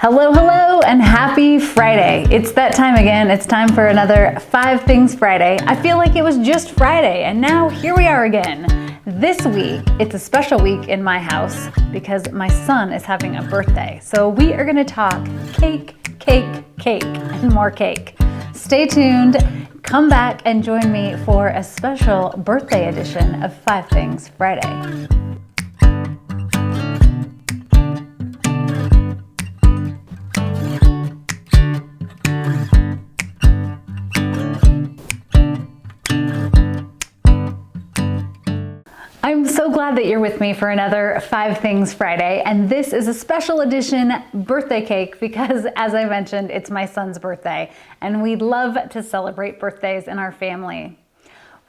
Hello, hello, and happy Friday. It's that time again. It's time for another 5 Things Friday. I feel like it was just Friday, and now here we are again. This week, it's a special week in my house because my son is having a birthday. So we are gonna talk cake, and more cake. Stay tuned, come back and join me for a special birthday edition of 5 Things Friday. I'm so glad that you're with me for another 5 Things Friday, and this is a special edition birthday cake because, as I mentioned, it's my son's birthday, and we love to celebrate birthdays in our family.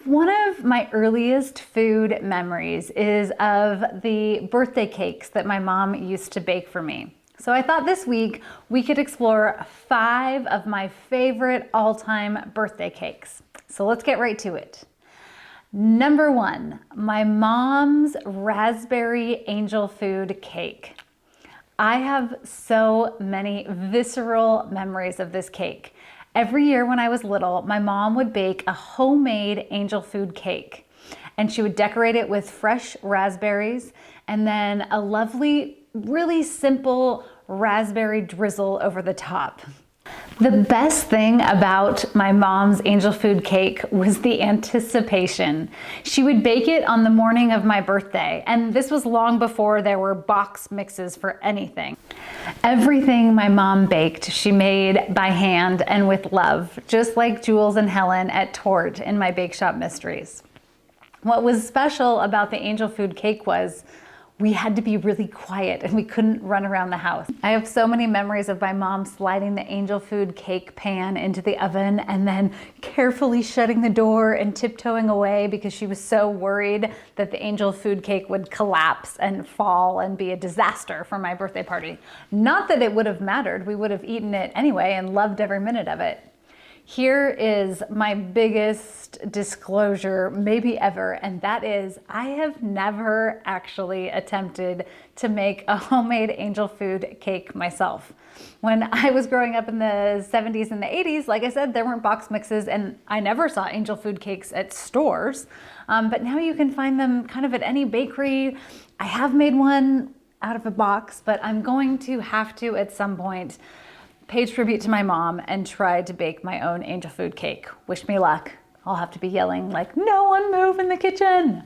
One of my earliest food memories is of the birthday cakes that my mom used to bake for me. So I thought this week we could explore 5 of my favorite all-time birthday cakes. So let's get right to it. Number 1, my mom's raspberry angel food cake. I have so many visceral memories of this cake. Every year when I was little, my mom would bake a homemade angel food cake, and she would decorate it with fresh raspberries and then a lovely, really simple raspberry drizzle over the top. The best thing about my mom's angel food cake was the anticipation. She would bake it on the morning of my birthday, and this was long before there were box mixes for anything. Everything my mom baked, she made by hand and with love, just like Jules and Helen at Torte in my Bakeshop mysteries. What was special about the angel food cake was we had to be really quiet and we couldn't run around the house. I have so many memories of my mom sliding the angel food cake pan into the oven and then carefully shutting the door and tiptoeing away because she was so worried that the angel food cake would collapse and fall and be a disaster for my birthday party. Not that it would have mattered, we would have eaten it anyway and loved every minute of it. Here is my biggest disclosure maybe ever, and that is I have never actually attempted to make a homemade angel food cake myself. When I was growing up in the 70s and the 80s, like I said, there weren't box mixes and I never saw angel food cakes at stores, but now you can find them kind of at any bakery. I have made one out of a box, but I'm going to have to at some point pay tribute to my mom and try to bake my own angel food cake. Wish me luck. I'll have to be yelling like, no one move in the kitchen.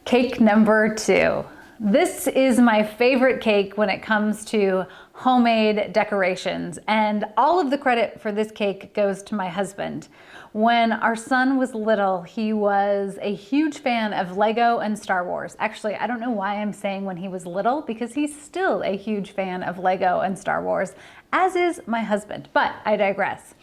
Cake number 2. This is my favorite cake when it comes to homemade decorations, and all of the credit for this cake goes to my husband. When our son was little, he was a huge fan of Lego and Star Wars. Actually, I don't know why I'm saying when he was little, because he's still a huge fan of Lego and Star Wars, as is my husband, but I digress.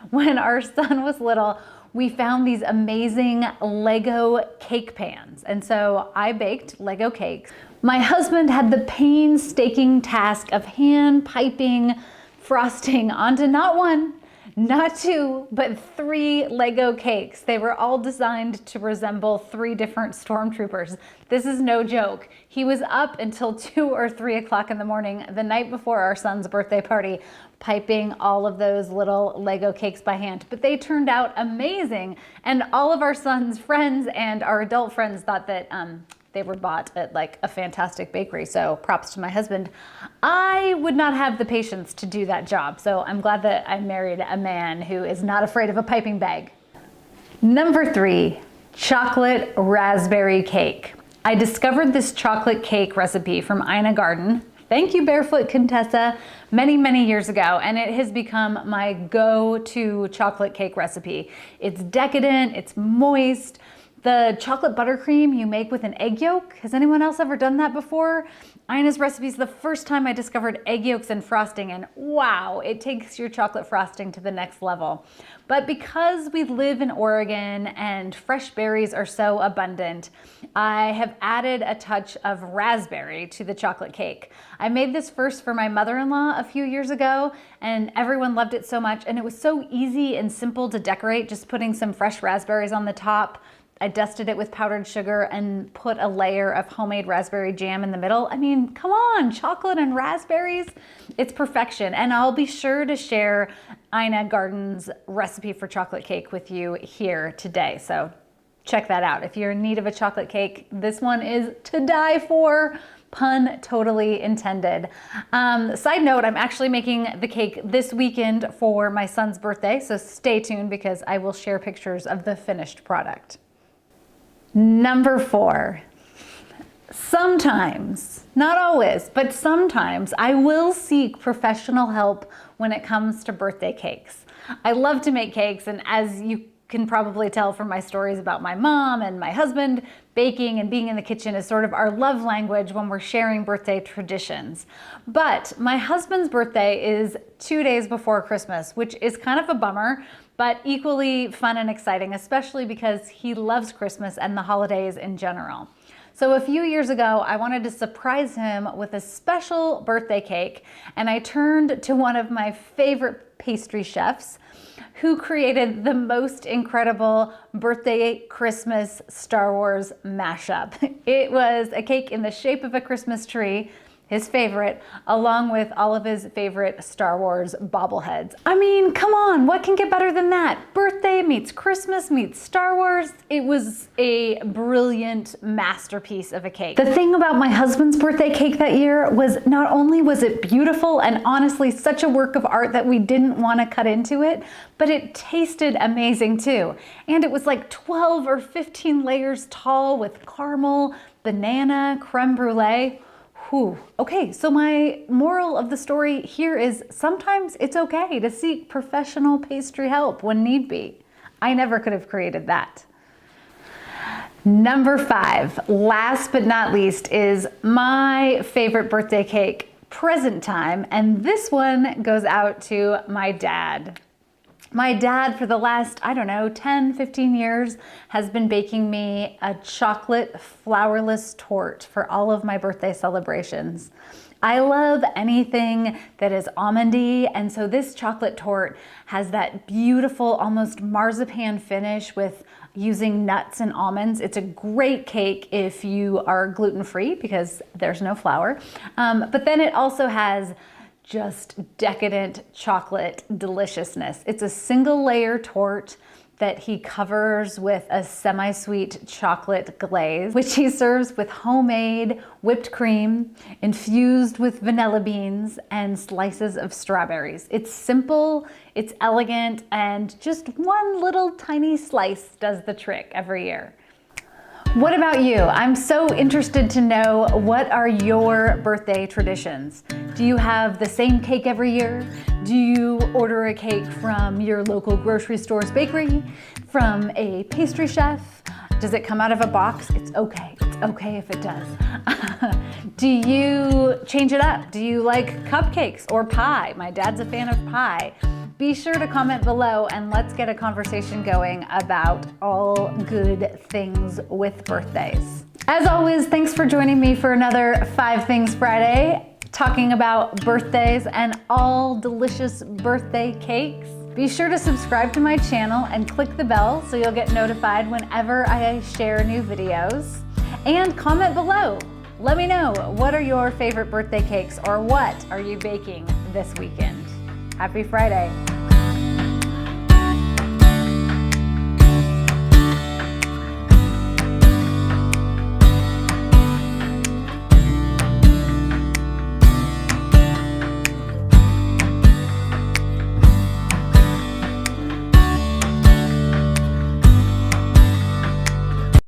When our son was little, we found these amazing Lego cake pans, and so I baked Lego cakes. My husband had the painstaking task of hand piping frosting onto not 1, not 2, but 3 Lego cakes. They were all designed to resemble 3 different Stormtroopers. This is no joke. He was up until 2 or 3 o'clock in the morning the night before our son's birthday party, piping all of those little Lego cakes by hand. But they turned out amazing, and all of our son's friends and our adult friends thought that they were bought at like a fantastic bakery, so props to my husband. I would not have the patience to do that job, so I'm glad that I married a man who is not afraid of a piping bag. Number 3, chocolate raspberry cake. I discovered this chocolate cake recipe from Ina Garden. Thank you, Barefoot Contessa, many, many years ago, and it has become my go-to chocolate cake recipe. It's decadent, it's moist. The chocolate buttercream you make with an egg yolk. Has anyone else ever done that before? Ina's recipe is the first time I discovered egg yolks and frosting, and wow, it takes your chocolate frosting to the next level. But because we live in Oregon and fresh berries are so abundant, I have added a touch of raspberry to the chocolate cake. I made this first for my mother-in-law a few years ago, and everyone loved it so much, and it was so easy and simple to decorate, just putting some fresh raspberries on the top, I dusted it with powdered sugar and put a layer of homemade raspberry jam in the middle. I mean, come on, chocolate and raspberries, it's perfection. And I'll be sure to share Ina Garden's recipe for chocolate cake with you here today. So check that out. If you're in need of a chocolate cake, this one is to die for. Pun totally intended. Side note, I'm actually making the cake this weekend for my son's birthday, so stay tuned because I will share pictures of the finished product. Number 4, sometimes, not always, but sometimes I will seek professional help when it comes to birthday cakes. I love to make cakes, and as you can probably tell from my stories about my mom and my husband, baking and being in the kitchen is sort of our love language when we're sharing birthday traditions. But my husband's birthday is 2 days before Christmas, which is kind of a bummer, but equally fun and exciting, especially because he loves Christmas and the holidays in general. So a few years ago, I wanted to surprise him with a special birthday cake, and I turned to one of my favorite pastry chefs who created the most incredible birthday Christmas Star Wars mashup. It was a cake in the shape of a Christmas tree, his favorite, along with all of his favorite Star Wars bobbleheads. I mean, come on, what can get better than that? Birthday meets Christmas meets Star Wars. It was a brilliant masterpiece of a cake. The thing about my husband's birthday cake that year was not only was it beautiful and honestly such a work of art that we didn't want to cut into it, but it tasted amazing too. And it was like 12 or 15 layers tall with caramel, banana, creme brulee. Whew. Okay, so my moral of the story here is sometimes it's okay to seek professional pastry help when need be. I never could have created that. Number 5, last but not least, is my favorite birthday cake, present time, and this one goes out to my dad. My dad, for the last, 10, 15 years, has been baking me a chocolate flourless torte for all of my birthday celebrations. I love anything that is almondy, and so this chocolate torte has that beautiful, almost marzipan finish with using nuts and almonds. It's a great cake if you are gluten-free because there's no flour, but then it also has just decadent chocolate deliciousness. It's a single layer torte that he covers with a semi-sweet chocolate glaze, which he serves with homemade whipped cream infused with vanilla beans and slices of strawberries. It's simple, it's elegant, and just one little tiny slice does the trick every year. What about you? I'm so interested to know, what are your birthday traditions? Do you have the same cake every year? Do you order a cake from your local grocery store's bakery? From a pastry chef? Does it come out of a box? It's okay. It's okay if it does. Do you change it up? Do you like cupcakes or pie? My dad's a fan of pie. Be sure to comment below and let's get a conversation going about all good things with birthdays. As always, thanks for joining me for another 5 Things Friday, talking about birthdays and all delicious birthday cakes. Be sure to subscribe to my channel and click the bell so you'll get notified whenever I share new videos. And comment below. Let me know, what are your favorite birthday cakes or what are you baking this weekend? Happy Friday.